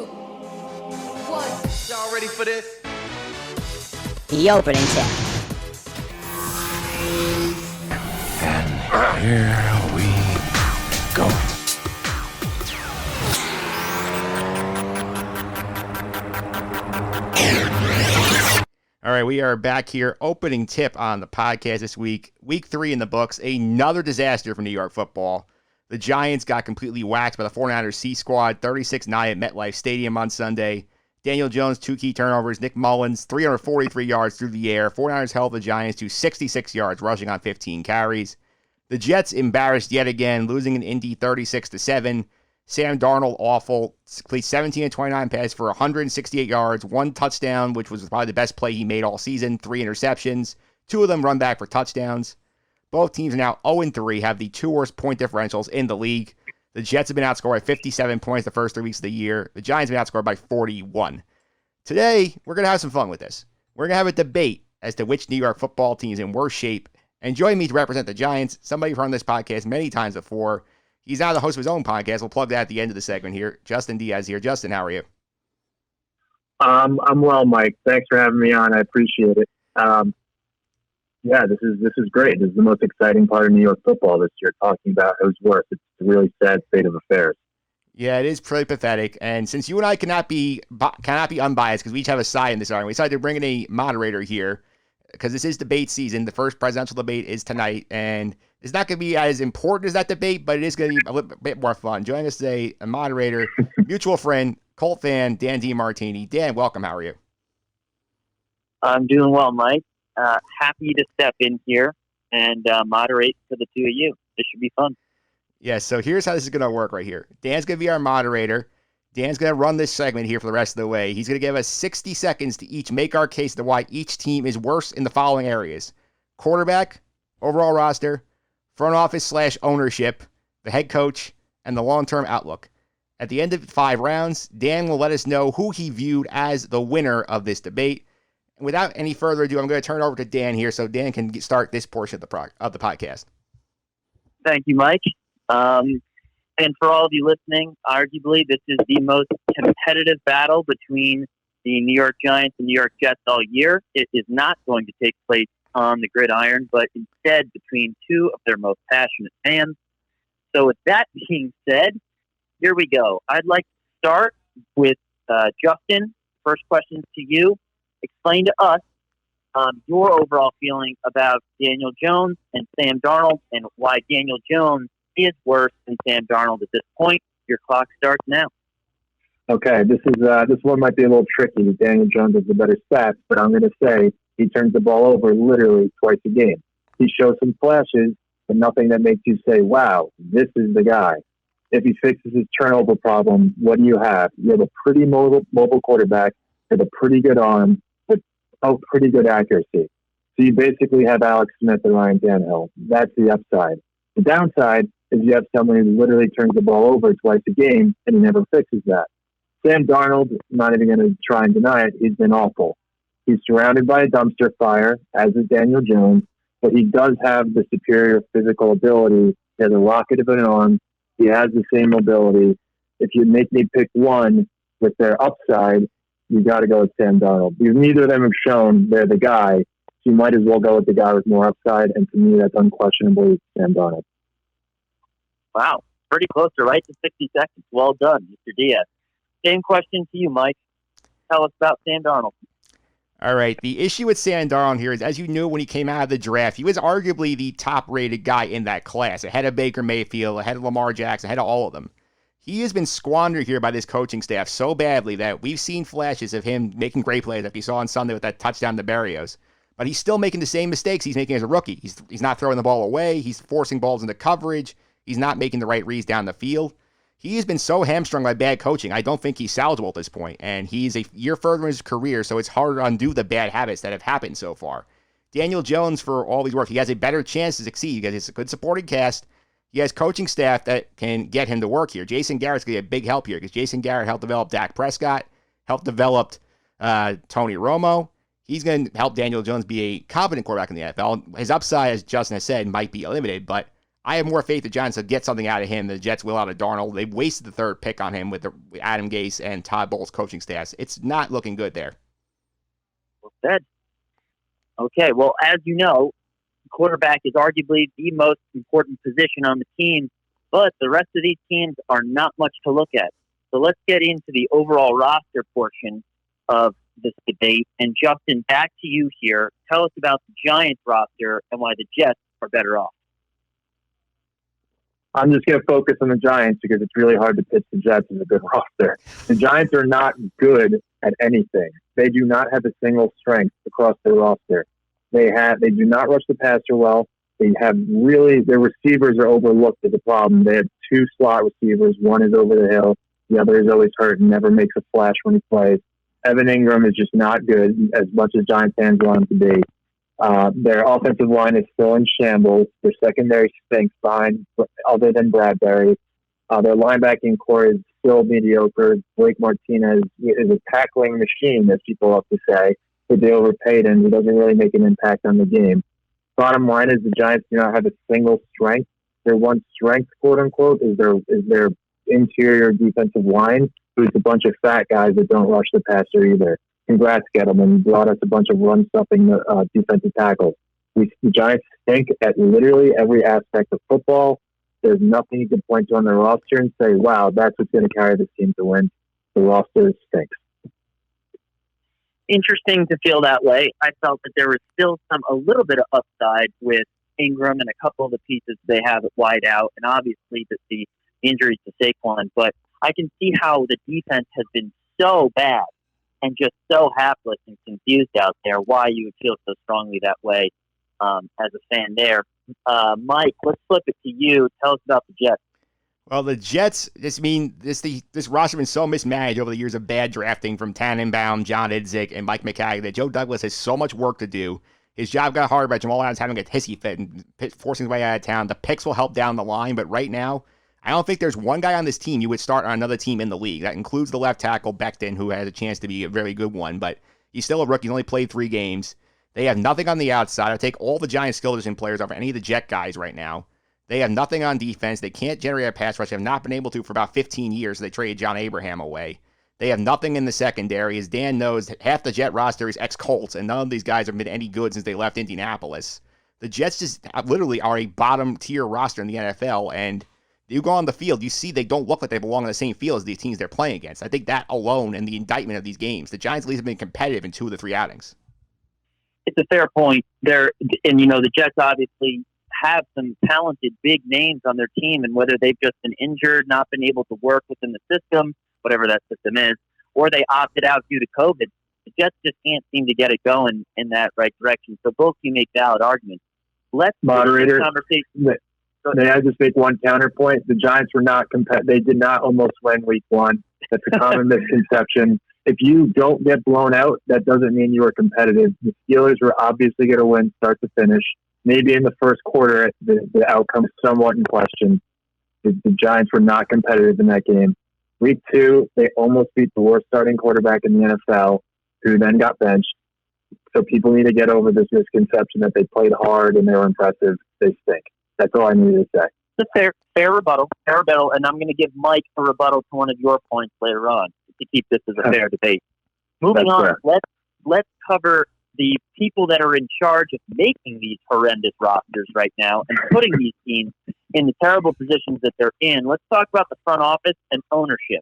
1. Y'all ready for this? The opening tip. And here we go. All right, we are back here. Opening tip on the podcast this week. Week 3 in the books. Another disaster for New York football. The Giants got completely whacked by the 49ers C squad, 36-9 at MetLife Stadium on Sunday. Daniel Jones, 2 key turnovers. Nick Mullins, 343 yards through the air. 49ers held the Giants to 66 yards, rushing on 15 carries. The Jets embarrassed yet again, losing in Indy 36-7. Sam Darnold, awful. Played 17-29 passes for 168 yards, 1 touchdown, which was probably the best play he made all season, 3 interceptions. 2 of them run back for touchdowns. Both teams are now 0-3, have the 2 worst point differentials in the league. The Jets have been outscored by 57 points the first 3 weeks of the year. The Giants have been outscored by 41. Today, we're going to have some fun with this. We're going to have a debate as to which New York football team is in worse shape. And joining me to represent the Giants, somebody who's on this podcast many times before. He's now the host of his own podcast. We'll plug that at the end of the segment here. Justin Diaz here. Justin, how are you? I'm well, Mike. Thanks for having me on. I appreciate it. This is great. This is the most exciting part of New York football this year, talking about who's worse. It's a really sad state of affairs. Yeah, it is pretty pathetic. And since you and I cannot be unbiased because we each have a side in this argument, we decided to bring in a moderator here because this is debate season. The first presidential debate is tonight, and it's not going to be as important as that debate, but it is going to be a little bit more fun. Joining us today, a moderator, mutual friend, Colt fan, Dan DiMartini. Dan, welcome. How are you? I'm doing well, Mike. Happy to step in here and moderate for the two of you. This should be fun. Yeah, so here's how this is going to work right here. Dan's going to be our moderator. Dan's going to run this segment here for the rest of the way. He's going to give us 60 seconds to each make our case to why each team is worse in the following areas: quarterback, overall roster, front office / ownership, the head coach, and the long-term outlook. At the end of 5 rounds, Dan will let us know who he viewed as the winner of this debate. And without any further ado, I'm going to turn it over to Dan here so Dan can start this portion of the podcast. Thank you, Mike. And for all of you listening, arguably this is the most competitive battle between the New York Giants and New York Jets all year. It is not going to take place on the gridiron, but instead between 2 of their most passionate fans. So with that being said, here we go. I'd like to start with Justin. First question to you. Explain to us your overall feeling about Daniel Jones and Sam Darnold and why Daniel Jones is worse than Sam Darnold at this point. Your clock starts now. Okay, this one might be a little tricky. Daniel Jones has the better stats, but I'm going to say he turns the ball over literally twice a game. He shows some flashes, but nothing that makes you say, wow, this is the guy. If he fixes his turnover problem, what do you have? You have a pretty mobile quarterback with a pretty good arm, but pretty good accuracy. So you basically have Alex Smith and Ryan Tannehill. That's the upside. The downside is you have someone who literally turns the ball over twice a game, and he never fixes that. Sam Darnold, I'm not even going to try and deny it, he's been awful. He's surrounded by a dumpster fire, as is Daniel Jones, but he does have the superior physical ability. He has a rocket of an arm. He has the same mobility. If you make me pick one with their upside, you got to go with Sam Darnold. Because neither of them have shown they're the guy, so you might as well go with the guy with more upside, and to me, that's unquestionably Sam Darnold. Wow, pretty close to right to 60 seconds. Well done, Mr. Diaz. Same question to you, Mike. Tell us about Sam Darnold. All right, the issue with Sam Darnold here is, as you knew when he came out of the draft, he was arguably the top-rated guy in that class, ahead of Baker Mayfield, ahead of Lamar Jackson, ahead of all of them. He has been squandered here by this coaching staff so badly that we've seen flashes of him making great plays, like you saw on Sunday with that touchdown to Berrios. But he's still making the same mistakes he's making as a rookie. He's not throwing the ball away. He's forcing balls into coverage. He's not making the right reads down the field. He has been so hamstrung by bad coaching, I don't think he's salvageable at this point. And he's a year further in his career, so it's harder to undo the bad habits that have happened so far. Daniel Jones, for all he's worth, he has a better chance to succeed because he's a good supporting cast. He has coaching staff that can get him to work here. Jason Garrett's going to be a big help here because Jason Garrett helped develop Dak Prescott, helped develop Tony Romo. He's going to help Daniel Jones be a competent quarterback in the NFL. His upside, as Justin has said, might be limited, but I have more faith the Giants will get something out of him than the Jets will out of Darnold. They've wasted the third pick on him with Adam Gase and Todd Bowles' coaching staffs. It's not looking good there. Well said. Okay, well, as you know, quarterback is arguably the most important position on the team, but the rest of these teams are not much to look at. So let's get into the overall roster portion of this debate. And Justin, back to you here. Tell us about the Giants roster and why the Jets are better off. I'm just going to focus on the Giants because it's really hard to pitch the Jets as a good roster. The Giants are not good at anything. They do not have a single strength across their roster. They do not rush the passer well. They have their receivers are overlooked as a problem. They have 2 slot receivers. One is over the hill. The other is always hurt and never makes a flash when he plays. Evan Ingram is just not good as much as Giants fans want him to be. Their offensive line is still in shambles. Their secondary stinks behind, other than Bradbury. Their linebacking core is still mediocre. Blake Martinez is a tackling machine, as people love to say, but they overpaid him. He doesn't really make an impact on the game. Bottom line is the Giants do not have a single strength. Their one strength, quote unquote, is their interior defensive line, who's a bunch of fat guys that don't rush the passer either. Congrats, Gettleman. You brought us a bunch of run-stuffing defensive tackles. The Giants stink at literally every aspect of football. There's nothing you can point to on their roster and say, wow, that's what's going to carry this team to win. The roster stinks. Interesting to feel that way. I felt that there was still a little bit of upside with Ingram and a couple of the pieces they have at wide out, and obviously the injuries to Saquon. But I can see how the defense has been so bad and just so hapless and confused out there, why you would feel so strongly that way as a fan there. Mike, let's flip it to you. Tell us about the Jets. Well, the Jets, this roster has been so mismanaged over the years of bad drafting from Tannenbaum, John Idzik, and Mike McCaggy that Joe Douglas has so much work to do. His job got hard by Jamal Adams having a hissy fit and forcing his way out of town. The picks will help down the line, but right now, I don't think there's one guy on this team you would start on another team in the league. That includes the left tackle, Becton, who has a chance to be a very good one, but he's still a rookie. He's only played 3 games. They have nothing on the outside. I take all the Giants skill position players over any of the Jet guys right now. They have nothing on defense. They can't generate a pass rush. They have not been able to for about 15 years. They traded John Abraham away. They have nothing in the secondary. As Dan knows, half the Jet roster is ex-Colts, and none of these guys have been any good since they left Indianapolis. The Jets just literally are a bottom-tier roster in the NFL, and you go on the field, you see they don't look like they belong on the same field as these teams they're playing against. I think that alone and the indictment of these games, the Giants at least have been competitive in 2 of the 3 outings. It's a fair point there, and the Jets obviously have some talented big names on their team, and whether they've just been injured, not been able to work within the system, whatever that system is, or they opted out due to COVID, the Jets just can't seem to get it going in that right direction. So both you make valid arguments. Let's moderator. May I just make one counterpoint? The Giants were not they did not almost win week 1. That's a common misconception. If you don't get blown out, that doesn't mean you are competitive. The Steelers were obviously going to win start to finish. Maybe in the first quarter, the outcome is somewhat in question. The Giants were not competitive in that game. Week 2, they almost beat the worst starting quarterback in the NFL, who then got benched. So people need to get over this misconception that they played hard and they were impressive. They stink. That's all I needed to say. It's a fair rebuttal, and I'm going to give Mike a rebuttal to one of your points later on to keep this as a fair debate. Moving on, let's cover the people that are in charge of making these horrendous rosters right now and putting these teams in the terrible positions that they're in. Let's talk about the front office and ownership.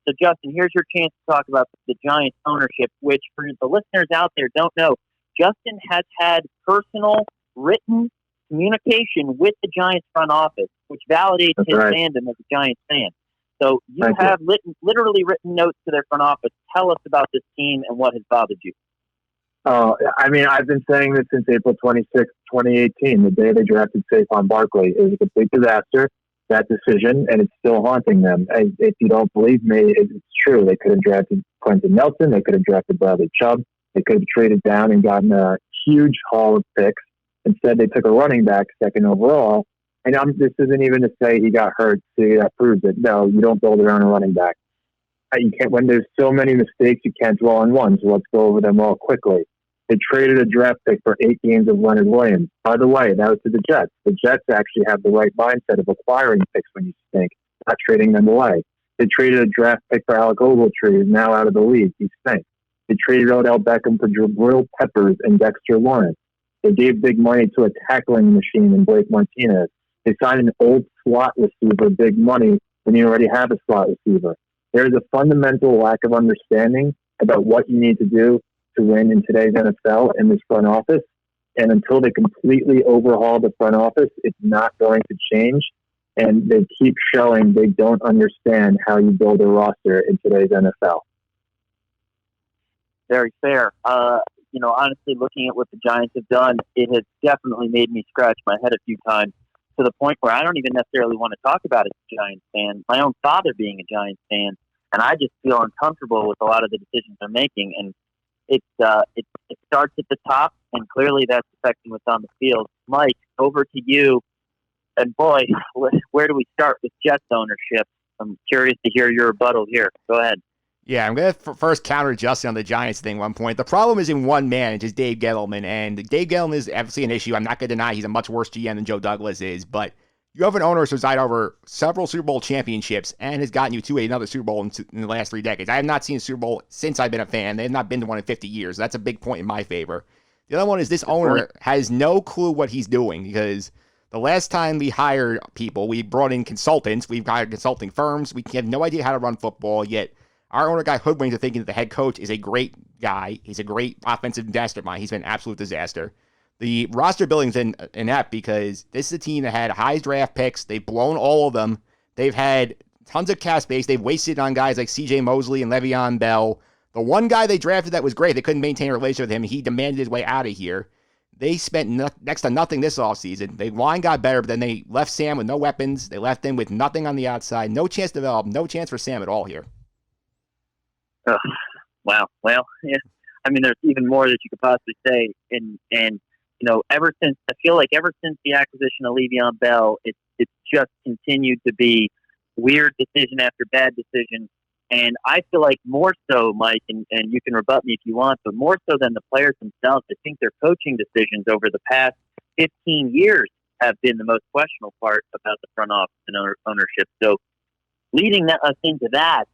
So, Justin, here's your chance to talk about the Giants ownership, which for the listeners out there don't know, Justin has had personal, written communication with the Giants front office, which validates his fandom as a Giants fan. So you have literally written notes to their front office. Tell us about this team and what has bothered you. I've been saying this since April 26, 2018, the day they drafted Saquon Barkley. It was a complete disaster, that decision, and it's still haunting them. If you don't believe me, it's true. They could have drafted Quentin Nelson. They could have drafted Bradley Chubb. They could have traded down and gotten a huge haul of picks. Instead, they took a running back 2nd overall. And this isn't even to say he got hurt. See, that proves it. No, you don't build around a running back. You can't. When there's so many mistakes, you can't dwell on one. So let's go over them all quickly. They traded a draft pick for 8 games of Leonard Williams. By the way, that was to the Jets. The Jets actually have the right mindset of acquiring picks when you stink, not trading them away. They traded a draft pick for Alec Ogletree, who's now out of the league. He stinks. They traded Odell Beckham for Jabril Peppers and Dexter Lawrence. They gave big money to a tackling machine in Blake Martinez. They signed an old slot receiver big money when you already have a slot receiver. There is a fundamental lack of understanding about what you need to do to win in today's NFL in this front office. And until they completely overhaul the front office, it's not going to change. And they keep showing they don't understand how you build a roster in today's NFL. Very fair. Honestly, looking at what the Giants have done, it has definitely made me scratch my head a few times to the point where I don't even necessarily want to talk about it as a Giants fan. My own father being a Giants fan, and I just feel uncomfortable with a lot of the decisions they're making. And it starts at the top, and clearly that's affecting what's on the field. Mike, over to you. And boy, where do we start with Jets ownership? I'm curious to hear your rebuttal here. Go ahead. Yeah, I'm going to first counter Justin on the Giants thing at one point. The problem is in one man, it's just Dave Gettleman. And Dave Gettleman is obviously an issue. I'm not going to deny he's a much worse GM than Joe Douglas is. But you have an owner who's presided over several Super Bowl championships and has gotten you to another Super Bowl in the last 3 decades. I have not seen a Super Bowl since I've been a fan. They have not been to one in 50 years. That's a big point in my favor. The other one is this owner has no clue what he's doing because the last time we hired people, we brought in consultants. We've hired consulting firms. We have no idea how to run football, yet our owner got hoodwinked to thinking that the head coach is a great guy. He's a great offensive mastermind. He's been an absolute disaster. The roster building's inept because this is a team that had high draft picks. They've blown all of them. They've had tons of cap space. They've wasted on guys like C.J. Mosley and Le'Veon Bell. The one guy they drafted that was great, they couldn't maintain a relationship with him. He demanded his way out of here. They spent next to nothing this offseason. The line got better, but then they left Sam with no weapons. They left him with nothing on the outside. No chance to develop. No chance for Sam at all here. Wow. Well, yeah. I mean, there's even more that you could possibly say. And ever since the acquisition of Le'Veon Bell, it's just continued to be weird decision after bad decision. And I feel like more so, Mike, and you can rebut me if you want, but more so than the players themselves, I think their coaching decisions over the past 15 years have been the most questionable part about the front office and ownership. So leading us into that,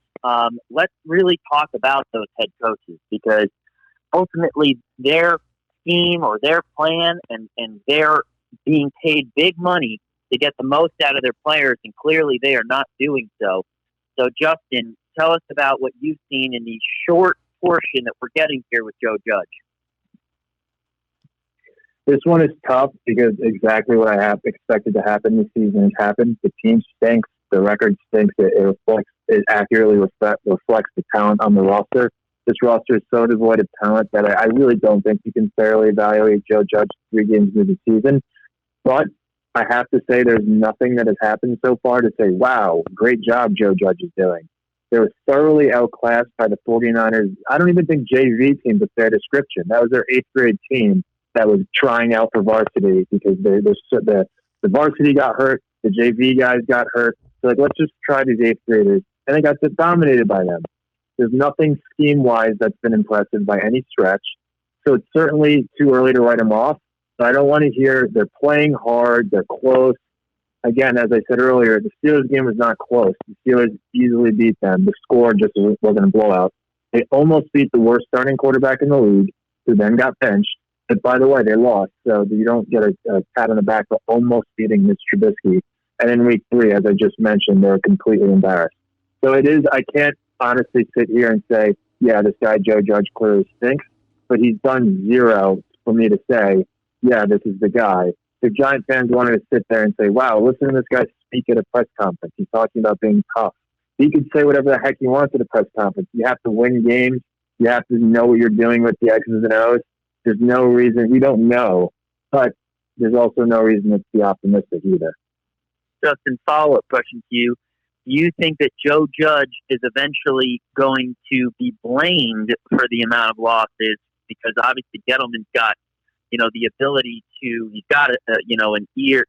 let's really talk about those head coaches because ultimately their scheme or their plan and they're being paid big money to get the most out of their players, and clearly they are not doing so. So, Justin, tell us about what you've seen in the short portion that we're getting here with Joe Judge. This one is tough because exactly what I have expected to happen this season has happened. The team stinks. The record stinks. It accurately reflects the talent on the roster. This roster is so devoid of talent that I really don't think you can fairly evaluate Joe Judge 3 games into the season. But I have to say there's nothing that has happened so far to say, wow, great job Joe Judge is doing. They were thoroughly outclassed by the 49ers. I don't even think JV team was their description. That was their 8th grade team that was trying out for varsity because the varsity got hurt, the JV guys got hurt. So let's just try these 8th graders. And they got dominated by them. There's nothing scheme-wise that's been impressive by any stretch. So it's certainly too early to write them off. But I don't want to hear they're playing hard, they're close. Again, as I said earlier, the Steelers game was not close. The Steelers easily beat them. The score just wasn't a blowout. They almost beat the worst starting quarterback in the league, who then got benched. But by the way, they lost. So you don't get a pat on the back for almost beating Mitch Trubisky. And in week 3, as I just mentioned, they're completely embarrassed. So it is, I can't honestly sit here and say, yeah, this guy Joe Judge clearly stinks, but he's done zero for me to say, yeah, this is the guy. If Giant fans wanted to sit there and say, wow, listen to this guy speak at a press conference. He's talking about being tough. He could say whatever the heck he wants at a press conference. You have to win games. You have to know what you're doing with the X's and O's. There's no reason. We don't know, but there's also no reason to be optimistic either. Justin, follow-up question to you. Do you think that Joe Judge is eventually going to be blamed for the amount of losses? Because obviously Gettleman's got, the ability to, he's got, an ear,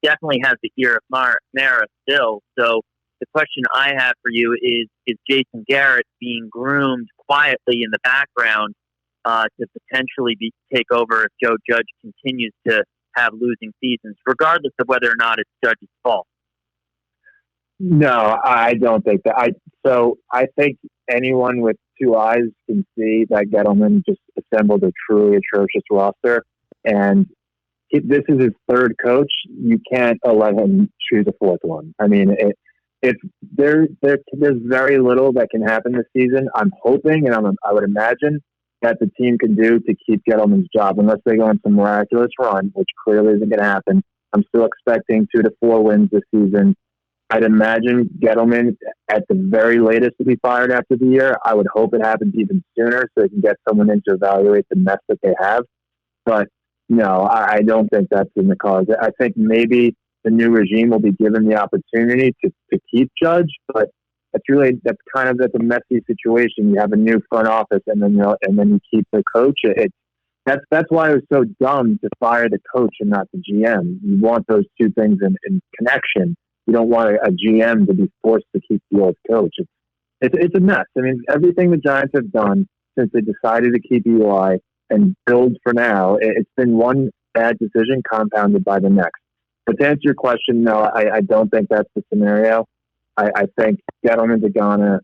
definitely has the ear of Mara still. So the question I have for you is Jason Garrett being groomed quietly in the background to potentially take over if Joe Judge continues to have losing seasons, regardless of whether or not it's Judge's fault? No, I don't think that. I think anyone with two eyes can see that Gettleman just assembled a truly atrocious roster, and this is his third coach. You can't let him choose a fourth one. I mean, there's very little that can happen this season. I'm hoping, and I would imagine that the team can do to keep Gettleman's job, unless they go on some miraculous run, which clearly isn't going to happen. I'm still expecting 2 to 4 wins this season. I'd imagine Gettleman, at the very latest, to be fired after the year. I would hope it happens even sooner so they can get someone in to evaluate the mess that they have. But no, I don't think that's in the cards. I think maybe the new regime will be given the opportunity to keep Judge, but that's a messy situation. You have a new front office, and then you keep the coach. That's why it was so dumb to fire the coach and not the GM. You want those two things in connection. You don't want a GM to be forced to keep the old coach. It's a mess. I mean, everything the Giants have done since they decided to keep Eli and build for now, it's been one bad decision compounded by the next. But to answer your question, no, I don't think that's the scenario. I think Gettleman's gonna,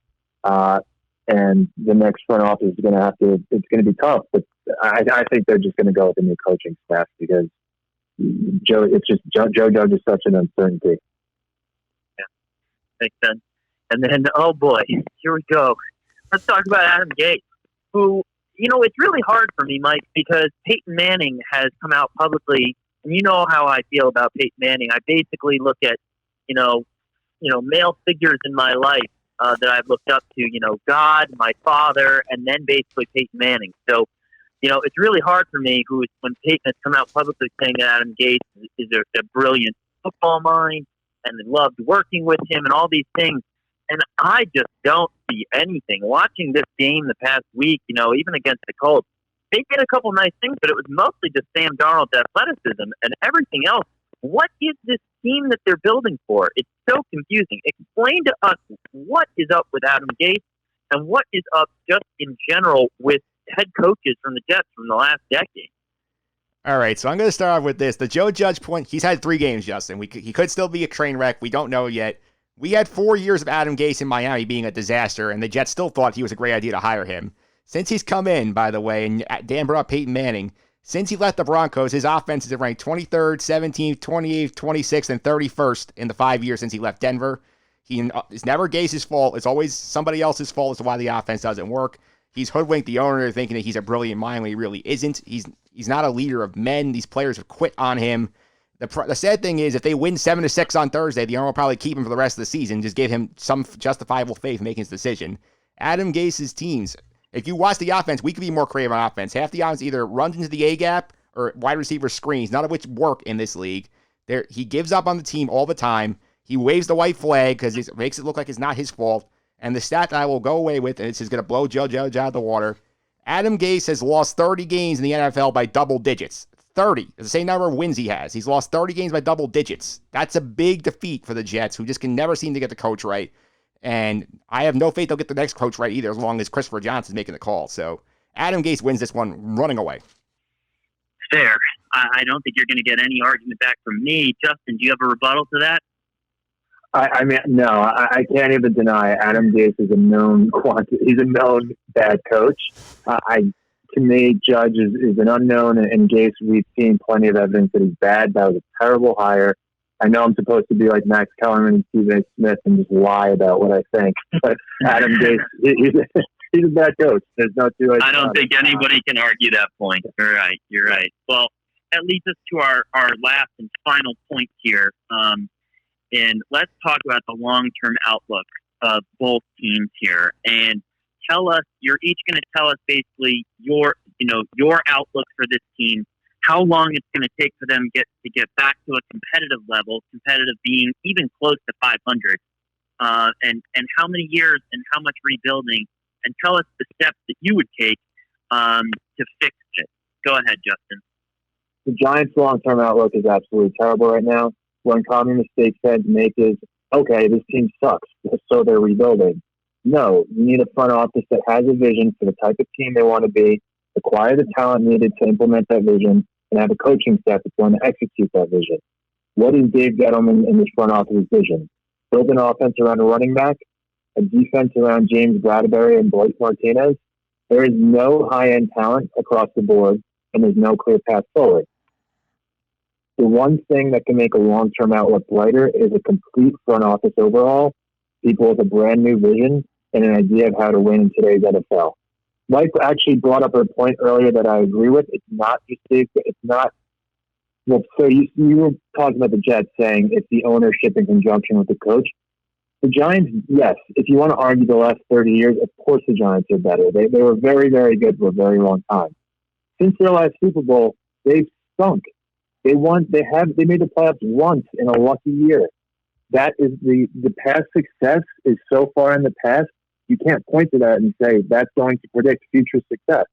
and the next front office is going to have to. It's going to be tough, but I think they're just going to go with the new coaching staff because Joe Judge is such an uncertainty. Makes sense. And then, oh boy, here we go. Let's talk about Adam Gase, who, it's really hard for me, Mike, because Peyton Manning has come out publicly, and you know how I feel about Peyton Manning. I basically look at, male figures in my life that I've looked up to, God, my father, and then basically Peyton Manning. So, it's really hard for me when Peyton has come out publicly saying that Adam Gase is a brilliant football mind, and they loved working with him and all these things. And I just don't see anything. Watching this game the past week, even against the Colts, they did a couple nice things, but it was mostly just Sam Darnold's athleticism and everything else. What is this team that they're building for? It's so confusing. Explain to us what is up with Adam Gase and what is up just in general with head coaches from the Jets from the last decade. All right, so I'm going to start off with this. The Joe Judge point, he's had 3 games, Justin. He could still be a train wreck. We don't know yet. We had 4 years of Adam Gase in Miami being a disaster, and the Jets still thought he was a great idea to hire him. Since he's come in, by the way, and Dan brought up Peyton Manning, since he left the Broncos, his offenses have ranked 23rd, 17th, 28th, 26th, and 31st in the 5 years since he left Denver. It's never Gase's fault. It's always somebody else's fault as to why the offense doesn't work. He's hoodwinked the owner thinking that he's a brilliant mind when he really isn't. He's not a leader of men. These players have quit on him. The sad thing is, if they win 7-6 on Thursday, the owner will probably keep him for the rest of the season, just give him some justifiable faith in making his decision. Adam Gase's teams, if you watch the offense, we could be more creative on offense. Half the offense either runs into the A-gap or wide receiver screens, none of which work in this league. He gives up on the team all the time. He waves the white flag because it makes it look like it's not his fault. And the stat that I will go away with, and it's just going to blow Joe Judge out of the water, Adam Gase has lost 30 games in the NFL by double digits. 30. It's the same number of wins he has. He's lost 30 games by double digits. That's a big defeat for the Jets, who just can never seem to get the coach right. And I have no faith they'll get the next coach right either, as long as Christopher Johnson's making the call. So Adam Gase wins this one running away. Fair. I don't think you're going to get any argument back from me. Justin, do you have a rebuttal to that? I mean, no, I can't even deny Adam Gase is a known quantity. He's a known bad coach. To me, Judge is an unknown, and Gase, we've seen plenty of evidence that he's bad. That was a terrible hire. I know I'm supposed to be like Max Kellerman and Stephen A. Smith and just lie about what I think, but Adam Gase, he's a bad coach. There's no two ways. I don't think anybody can argue that point. You're right. Well, that leads us to our last and final point here. And let's talk about the long-term outlook of both teams here. And tell us, you're each going to tell us basically your outlook for this team, how long it's going to take for them to get back to a competitive level, competitive being even close to 500, and how many years and how much rebuilding, and tell us the steps that you would take to fix it. Go ahead, Justin. The Giants' long-term outlook is absolutely terrible right now. One common mistake fans make is, okay, this team sucks, so they're rebuilding. No, you need a front office that has a vision for the type of team they want to be, acquire the talent needed to implement that vision, and have a coaching staff that's going to execute that vision. What is Dave Gettleman in this front office vision? Build an offense around a running back, a defense around James Bradbury and Blake Martinez. There is no high-end talent across the board, and there's no clear path forward. The one thing that can make a long-term outlook brighter is a complete front office overhaul, people with a brand new vision, and an idea of how to win in today's NFL. Mike actually brought up a point earlier that I agree with. It's not just Dave. It's not. Well, so you were talking about the Jets saying it's the ownership in conjunction with the coach. The Giants, yes. If you want to argue the last 30 years, of course the Giants are better. They were very, very good for a very long time. Since their last Super Bowl, they've stunk. They won. They made the playoffs once in a lucky year. That is the past success is so far in the past. You can't point to that and say that's going to predict future success.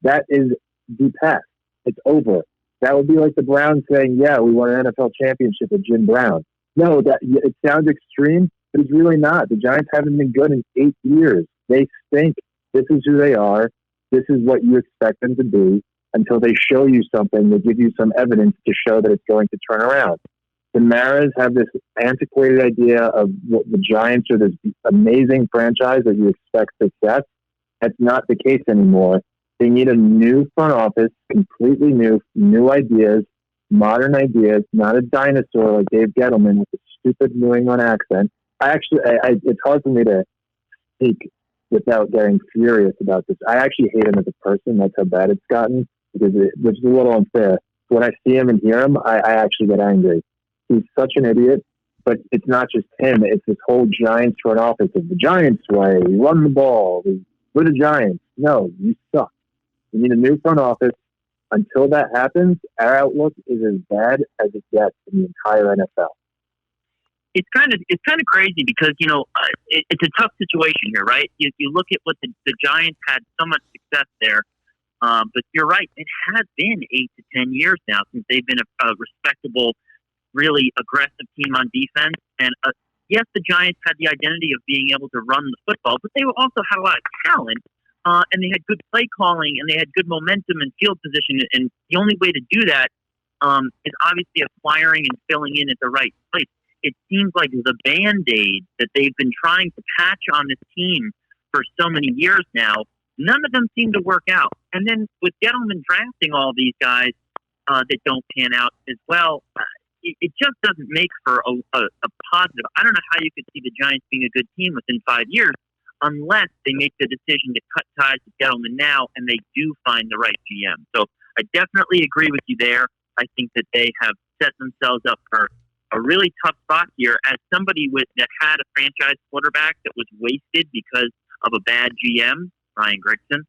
That is the past. It's over. That would be like the Browns saying, yeah, we won an NFL championship with Jim Brown. No, it sounds extreme, but it's really not. The Giants haven't been good in 8 years. They think this is who they are. This is what you expect them to be until they show you something. They give you some evidence to show that it's going to turn around. The Maras have this antiquated idea of what the Giants are this amazing franchise that you expect success. That's not the case anymore. They need a new front office, completely new ideas, modern ideas, not a dinosaur like Dave Gettleman with a stupid New England accent. It's hard for me to speak without getting furious about this. I actually hate him as a person. That's how bad it's gotten, which is a little unfair. When I see him and hear him, I actually get angry. He's such an idiot, but it's not just him. It's this whole Giants front office of the Giants way. We run the ball. We're the Giants. No, you suck. We need a new front office. Until that happens, our outlook is as bad as it gets in the entire NFL. It's kind of crazy because it's a tough situation here, right? You look at what the Giants had so much success there, but you're right. It has been 8 to 10 years now since they've been a respectable, really aggressive team on defense. And yes, the Giants had the identity of being able to run the football, but they also had a lot of talent. And they had good play calling, and they had good momentum and field position. And the only way to do that is obviously acquiring and filling in at the right place. It seems like the Band-Aid that they've been trying to patch on this team for so many years now, none of them seem to work out. And then with Gettleman drafting all these guys that don't pan out as well, it just doesn't make for a positive. I don't know how you could see the Giants being a good team within 5 years, unless they make the decision to cut ties with Gettleman now and they do find the right GM. So I definitely agree with you there. I think that they have set themselves up for a really tough spot here as somebody that had a franchise quarterback that was wasted because of a bad GM, Ryan Grigson.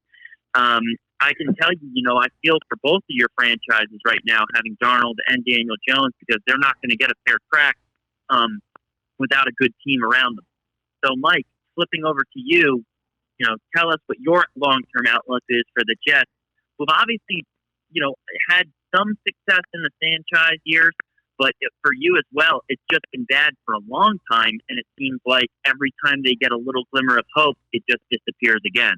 I can tell you, I feel for both of your franchises right now, having Darnold and Daniel Jones, because they're not going to get a fair crack without a good team around them. So, Mike, flipping over to you, tell us what your long-term outlook is for the Jets. We've obviously, had some success in the franchise years, but for you as well, it's just been bad for a long time, and it seems like every time they get a little glimmer of hope, it just disappears again.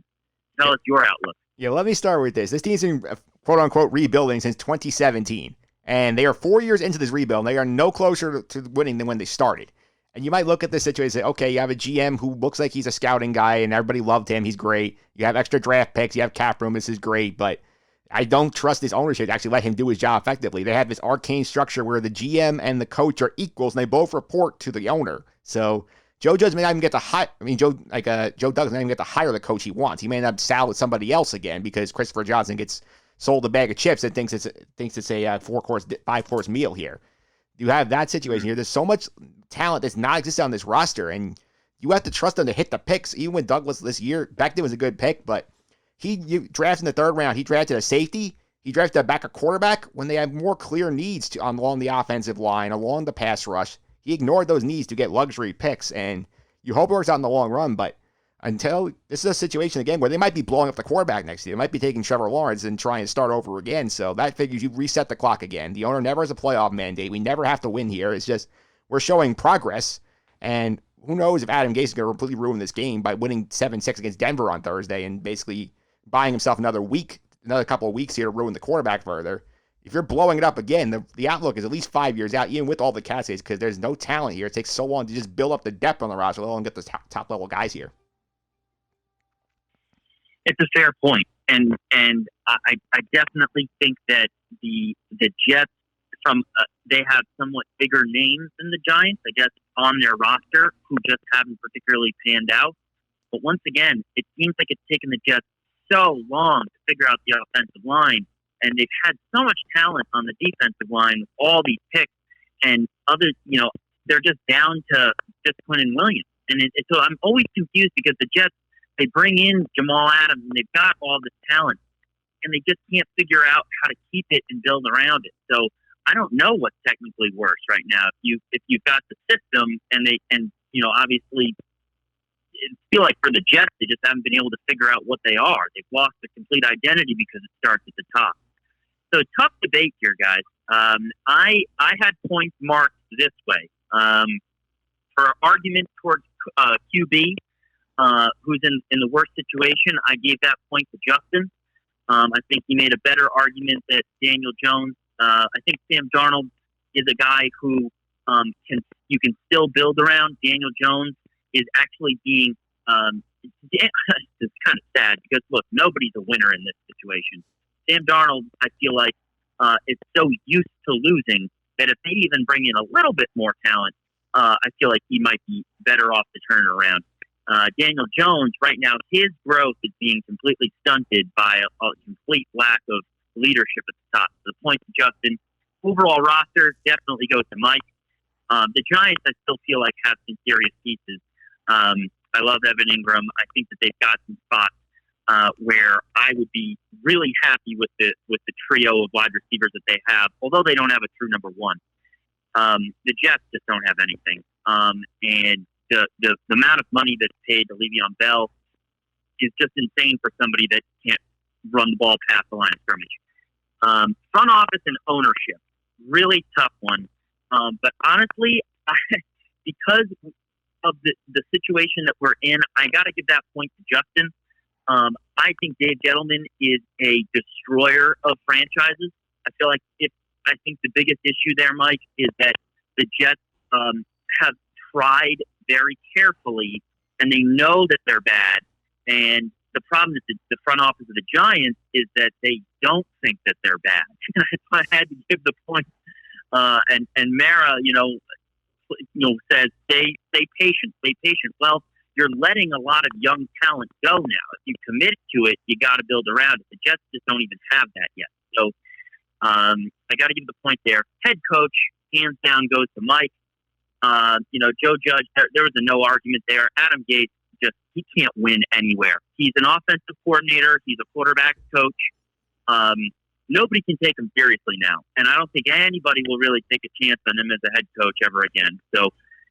Tell us your outlook. Yeah, let me start with this. This team's been, quote-unquote, rebuilding since 2017, and they are 4 years into this rebuild, and they are no closer to winning than when they started. And you might look at this situation and say, okay, you have a GM who looks like he's a scouting guy and everybody loved him. He's great. You have extra draft picks. You have cap room. This is great. But I don't trust this ownership to actually let him do his job effectively. They have this arcane structure where the GM and the coach are equals and they both report to the owner. So Joe Judge may not even get to hire. Joe Douglas may not even get to hire the coach he wants. He may end up saddled with somebody else again because Christopher Johnson gets sold a bag of chips and thinks it's a 5-course meal here. You have that situation here. There's so much talent that's not existed on this roster, and you have to trust them to hit the picks. Even when Douglas this year, back then was a good pick, but he drafted in the third round. He drafted a safety. He drafted a backup quarterback when they have more clear needs along the offensive line, along the pass rush. He ignored those needs to get luxury picks, and you hope it works out in the long run, but until this is a situation again where they might be blowing up the quarterback next year. They might be taking Trevor Lawrence and trying to start over again. So that figures you reset the clock again. The owner never has a playoff mandate. We never have to win here. It's just we're showing progress. And who knows if Adam Gase is going to completely ruin this game by winning 7-6 against Denver on Thursday and basically buying himself another week another couple of weeks here to ruin the quarterback further. If you're blowing it up again, the outlook is at least 5 years out, even with all the cap space, because there's no talent here. It takes so long to just build up the depth on the roster, let alone get the top level guys here. It's a fair point, and I definitely think that the Jets they have somewhat bigger names than the Giants, I guess, on their roster who just haven't particularly panned out. But once again, it seems like it's taken the Jets so long to figure out the offensive line, and they've had so much talent on the defensive line with all these picks, and others, they're just down to just Quentin Williams. And so I'm always confused because the Jets, they bring in Jamal Adams and they've got all this talent, and they just can't figure out how to keep it and build around it. So I don't know what's technically worse right now. If you've got the system and obviously I feel like for the Jets, they just haven't been able to figure out what they are. They've lost the complete identity because it starts at the top. So tough debate here, guys. I had points marked this way. For argument towards QB, who's in the worst situation, I gave that point to Justin. I think he made a better argument that Daniel Jones. I think Sam Darnold is a guy who you can still build around. Daniel Jones is actually being it's kind of sad because look, nobody's a winner in this situation. Sam Darnold, I feel like, is so used to losing that if they even bring in a little bit more talent, I feel like he might be better off to turn it around. Daniel Jones, right now, his growth is being completely stunted by a complete lack of leadership at the top. To the point to Justin, overall roster definitely goes to Mike. The Giants, I still feel like, have some serious pieces. I love Evan Ingram. I think that they've got some spots where I would be really happy with the trio of wide receivers that they have, although they don't have a true number one. The Jets just don't have anything. And the amount of money that's paid to Le'Veon Bell is just insane for somebody that can't run the ball past the line of scrimmage. Front office and ownership, really tough one. But honestly, because of the situation that we're in, I got to give that point to Justin. I think Dave Gettleman is a destroyer of franchises. I think the biggest issue there, Mike, is that the Jets have tried very carefully, and they know that they're bad. And the problem is that the front office of the Giants is that they don't think that they're bad. I had to give the point. And Mara, says stay patient. Well, you're letting a lot of young talent go now. If you commit to it, you got to build around it. The Jets just don't even have that yet. So I got to give the point there. Head coach, hands down, goes to Mike. Joe Judge, there was a no argument there. Adam Gase, he can't win anywhere. He's an offensive coordinator. He's a quarterback coach. Nobody can take him seriously now, and I don't think anybody will really take a chance on him as a head coach ever again. So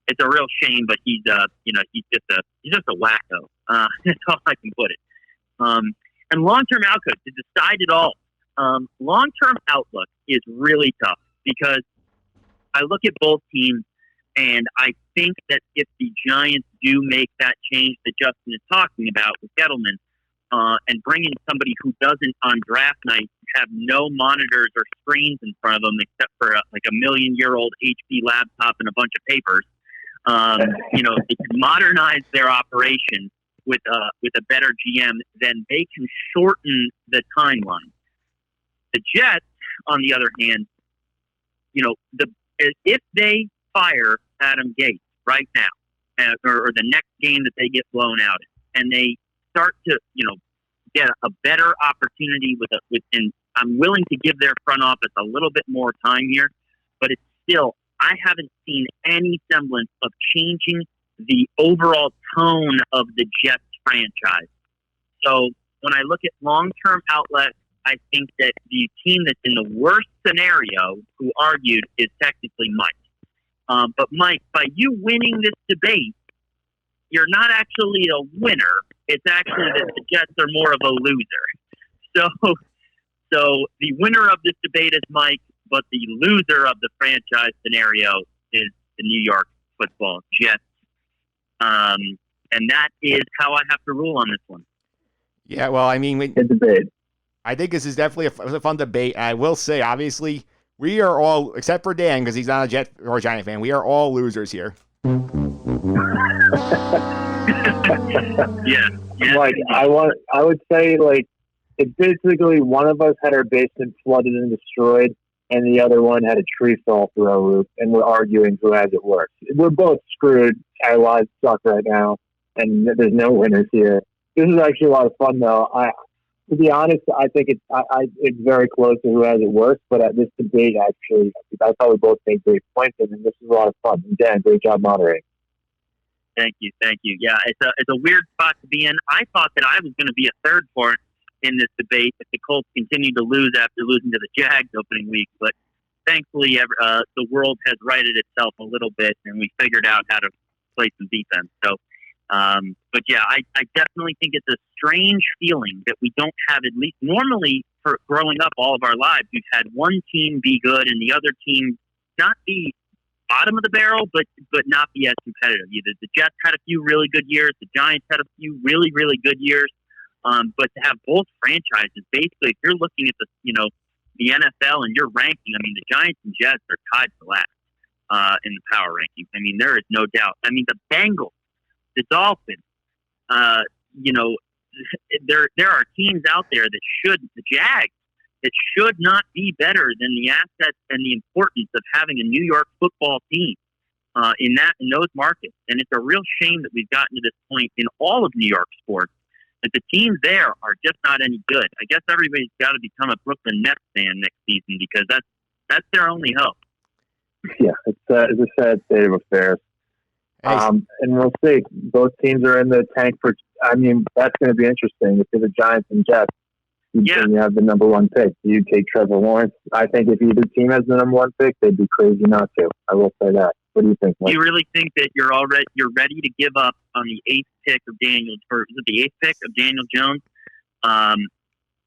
it's a real shame, but he's just a wacko. That's how I can put it. And long-term outlook, to decide it all. Long-term outlook is really tough because I look at both teams, and I think that if the Giants do make that change that Justin is talking about with Gettleman, and bring in somebody who doesn't on draft night have no monitors or screens in front of them except for a million-year-old HP laptop and a bunch of papers, they can modernize their operation with a better GM, then they can shorten the timeline. The Jets, on the other hand, if they fire Adam Gase right now, or the next game that they get blown out in, and they start to, get a better opportunity and I'm willing to give their front office a little bit more time here, but it's still, I haven't seen any semblance of changing the overall tone of the Jets franchise. So when I look at long-term outlet, I think that the team that's in the worst scenario, who argued, is technically Mike. But Mike, by you winning this debate, you're not actually a winner. It's actually that the Jets are more of a loser. So the winner of this debate is Mike, but the loser of the franchise scenario is the New York Football Jets. And that is how I have to rule on this one. Yeah, well, I mean, Good debate. I think this is definitely a fun debate. I will say, obviously, we are all, except for Dan, because he's not a Jet or a Giant fan, we are all losers here. Yeah. Like I would say like it's basically one of us had our basement flooded and destroyed, and the other one had a tree fall through our roof, and we're arguing who has it worse. We're both screwed. Our lives suck right now, and there's no winners here. This is actually a lot of fun, though. To be honest, I think it's very close to who has it worse. But at this debate, actually, I thought we both made great points, and this is a lot of fun. And Dan, great job moderating. Thank you. Yeah, it's a weird spot to be in. I thought that I was going to be a third part in this debate if the Colts continued to lose after losing to the Jags opening week. But thankfully, the world has righted itself a little bit, and we figured out how to play some defense. So, but yeah, I definitely think it's a strange feeling that we don't have, at least normally for growing up all of our lives, we've had one team be good and the other team not be bottom of the barrel, but not be as competitive. Either the Jets had a few really good years, the Giants had a few really, really good years. But to have both franchises, basically, if you're looking at the NFL and you're ranking, I mean, the Giants and Jets are tied for last in the power rankings. I mean, there is no doubt. I mean, the Bengals, the Dolphins, there are teams out there that the Jags, that should not be better than the assets and the importance of having a New York football team in those markets. And it's a real shame that we've gotten to this point in all of New York sports that the teams there are just not any good. I guess everybody's got to become a Brooklyn Nets fan next season because that's their only hope. Yeah, it's a sad state of affairs. And we'll see. Both teams are in the tank for. I mean, that's going to be interesting. If you're the Giants and Jets, you have the number one pick. Do you take Trevor Lawrence? I think if either team has the number one pick, they'd be crazy not to. I will say that. What do you think, Mike? Do you really think that you're ready to give up on the eighth pick of Daniel, or is it the eighth pick of Daniel Jones?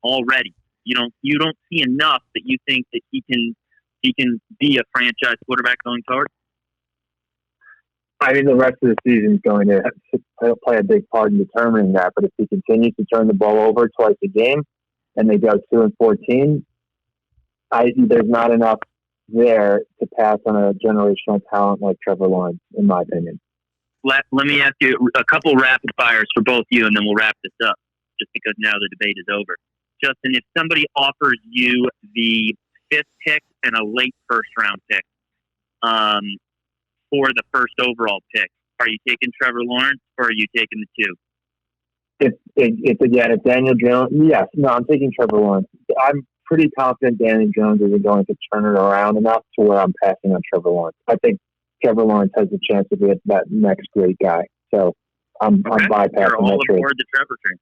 Already, you don't see enough that you think that he can be a franchise quarterback going forward. I mean, the rest of the season is going to play a big part in determining that. But if he continues to turn the ball over twice a game, and they go 2-14, there's not enough there to pass on a generational talent like Trevor Lawrence, in my opinion. Let me ask you a couple rapid fires for both you, and then we'll wrap this up, just because now the debate is over. Justin, if somebody offers you the fifth pick and a late first-round pick for the first overall pick, are you taking Trevor Lawrence or are you taking the two? If Daniel Jones, yes. No, I'm taking Trevor Lawrence. I'm pretty confident Daniel Jones is going to turn it around enough to where I'm passing on Trevor Lawrence. I think Trevor Lawrence has a chance to be that next great guy. So I'm bypassing You're all that trade. aboard the Trevor train.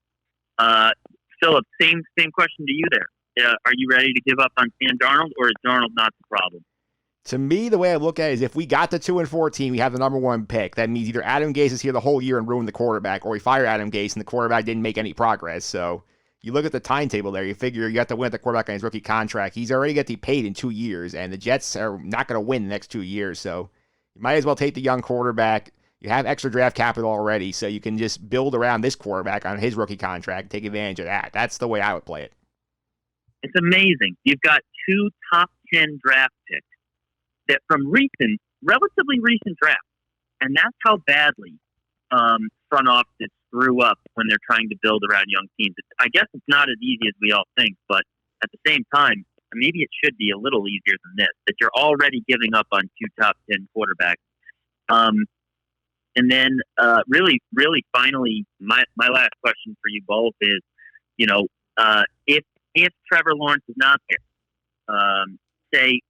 Philip, same question to you there. Are you ready to give up on Sam Darnold, or is Darnold not the problem? To me, the way I look at it is if we got the 2-14, we have the number one pick. That means either Adam Gase is here the whole year and ruined the quarterback, or we fire Adam Gase and the quarterback didn't make any progress. So you look at the timetable there, you figure you have to win at the quarterback on his rookie contract. He's already getting paid in 2 years, and the Jets are not going to win the next 2 years. So you might as well take the young quarterback. You have extra draft capital already, so you can just build around this quarterback on his rookie contract, take advantage of that. That's the way I would play it. It's amazing. You've got 2 top 10 draft picks that from relatively recent drafts, and that's how badly front offices screw up when they're trying to build around young teams. I guess it's not as easy as we all think, but at the same time, maybe it should be a little easier than this, that you're already giving up on 2 top 10 quarterbacks. And then really finally, my last question for you both is, if Trevor Lawrence is not there, say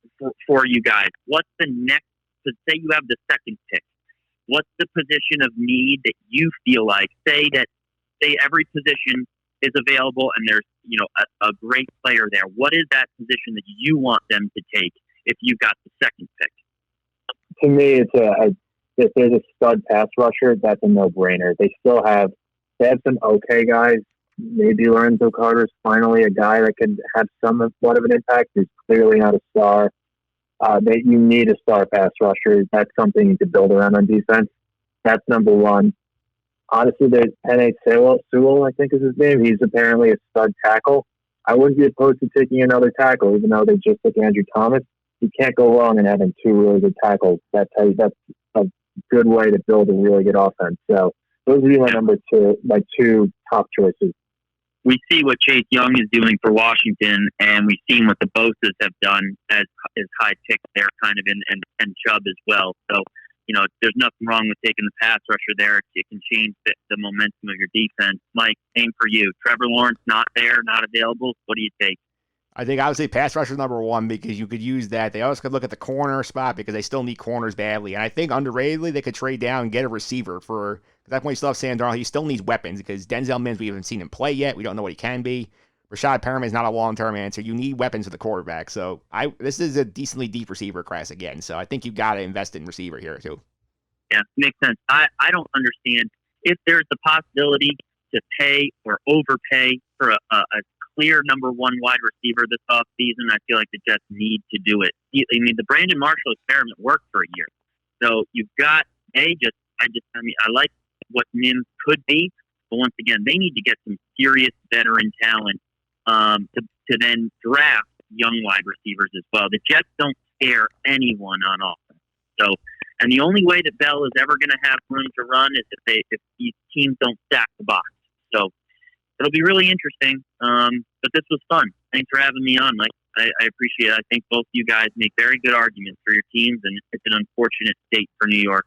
for you guys, what's the next, say you have the second pick, what's the position of need that you feel like, say every position is available and there's, a great player there. What is that position that you want them to take if you got the second pick? To me, if there's a stud pass rusher, that's a no-brainer. They have some okay guys. Maybe Lorenzo Carter's finally a guy that can have somewhat of an impact. He's clearly not a star. You need a star pass rusher. That's something you could build around on defense. That's number one. Honestly, there's Penei Sewell, I think is his name. He's apparently a stud tackle. I wouldn't be opposed to taking another tackle, even though they just took Andrew Thomas. You can't go wrong in having two really good tackles. That's a good way to build a really good offense. So those would be my two top choices. We see what Chase Young is doing for Washington, and we've seen what the Bosa's have done as high picks there, kind of, and Chubb as well. So, there's nothing wrong with taking the pass rusher there. It can change the momentum of your defense. Mike, same for you. Trevor Lawrence not there, not available. What do you take? I think I would say pass rusher number one because you could use that. They always could look at the corner spot because they still need corners badly. And I think underratedly they could trade down and get a receiver for – at that point you still have Sam Darnold. He still needs weapons because Denzel Mims, we haven't seen him play yet. We don't know what he can be. Rashad Perriman is not a long-term answer. You need weapons for the quarterback. So this is a decently deep receiver class again. So I think you've got to invest in receiver here too. Yeah, makes sense. I don't understand if there's the possibility to pay or overpay for a clear number one wide receiver this offseason. I feel like the Jets need to do it. I mean, the Brandon Marshall experiment worked for a year. So you've got I like what Mims could be, but once again, they need to get some serious veteran talent to then draft young wide receivers as well. The Jets don't scare anyone on offense. So, and the only way that Bell is ever going to have room to run is if these teams don't stack the box. So it'll be really interesting. But this was fun. Thanks for having me on, Mike. I appreciate it. I think both you guys make very good arguments for your teams, and it's an unfortunate state for New York.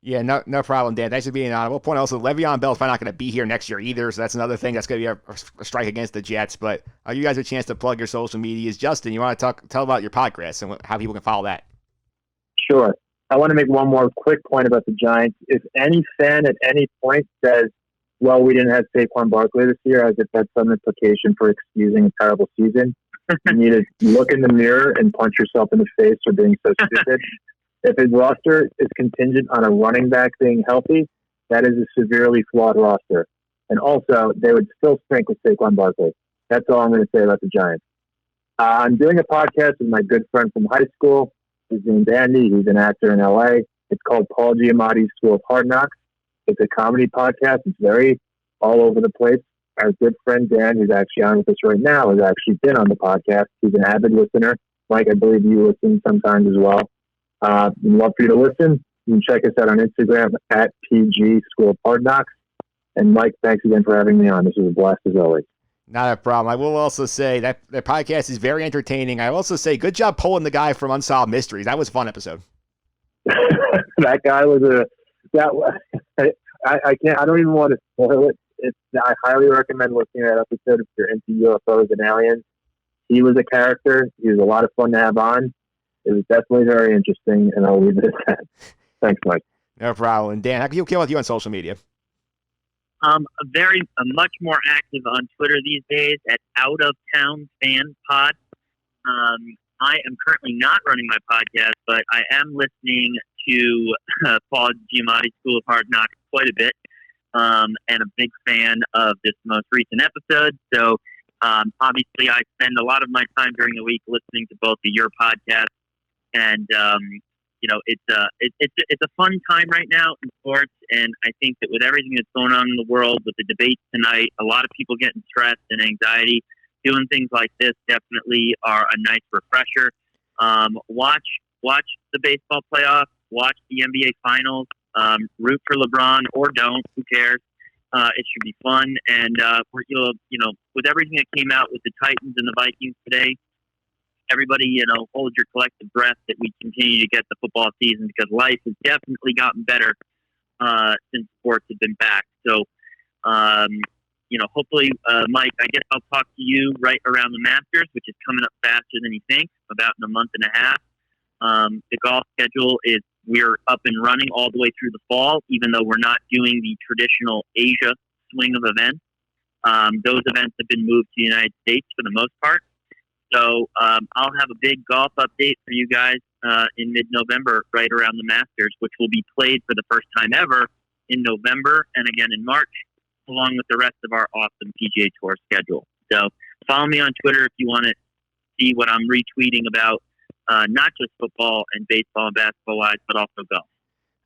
Yeah, no problem, Dan. Thanks for being on. We'll point also, Le'Veon Bell's probably not going to be here next year either, so that's another thing that's going to be a strike against the Jets. But you guys have a chance to plug your social medias. Justin, you want to tell about your podcast and how people can follow that? Sure. I want to make one more quick point about the Giants. If any fan at any point says, well, we didn't have Saquon Barkley this year, as if that's some implication for excusing a terrible season, you need to look in the mirror and punch yourself in the face for being so stupid. If his roster is contingent on a running back being healthy, that is a severely flawed roster. And also, they would still stink with Saquon Barkley. That's all I'm going to say about the Giants. I'm doing a podcast with my good friend from high school. His name's Andy. He's an actor in L.A. It's called Paul Giamatti's School of Hard Knocks. It's a comedy podcast. It's very all over the place. Our good friend Dan, who's actually on with us right now, has actually been on the podcast. He's an avid listener. Mike, I believe you listen sometimes as well. We'd love for you to listen. You can check us out on Instagram at PG School of Hard Knocks. And Mike, thanks again for having me on. This was a blast as always. Not a problem. I will also say that the podcast is very entertaining. I will also say good job pulling the guy from Unsolved Mysteries. That was a fun episode. That guy was I don't even want to spoil it. I highly recommend listening to that episode if you're into UFOs and aliens. He was a character. He was a lot of fun to have on. It was definitely very interesting, and I'll leave it at that. Thanks, Mike. No problem. And Dan, how can you keep with you on social media? Much more active on Twitter these days at Out of Town Fan Pod. I am currently not running my podcast, but I am listening to Paul Giamatti's School of Hard Knocks quite a bit, and a big fan of this most recent episode. So obviously I spend a lot of my time during the week listening to both of your podcasts, and it's a fun time right now in sports, and I think that with everything that's going on in the world, with the debates tonight, a lot of people getting stressed and anxiety, doing things like this definitely are a nice refresher. Watch the baseball playoffs, watch the NBA finals, root for LeBron or don't, who cares? It should be fun, and with everything that came out with the Titans and the Vikings today, everybody, hold your collective breath that we continue to get the football season, because life has definitely gotten better since sports have been back. So, hopefully, Mike, I guess I'll talk to you right around the Masters, which is coming up faster than you think, about in a month and a half. The golf schedule is, we're up and running all the way through the fall, even though we're not doing the traditional Asia swing of events. Those events have been moved to the United States for the most part. So I'll have a big golf update for you guys in mid-November, right around the Masters, which will be played for the first time ever in November and again in March, along with the rest of our awesome PGA Tour schedule. So follow me on Twitter if you want to see what I'm retweeting about, not just football and baseball and basketball wise, but also golf.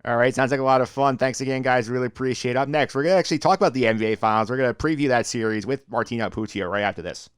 All right, sounds like a lot of fun. Thanks again, guys. Really appreciate it. Up next, we're going to actually talk about the NBA Finals. We're going to preview that series with Martino Puccio right after this.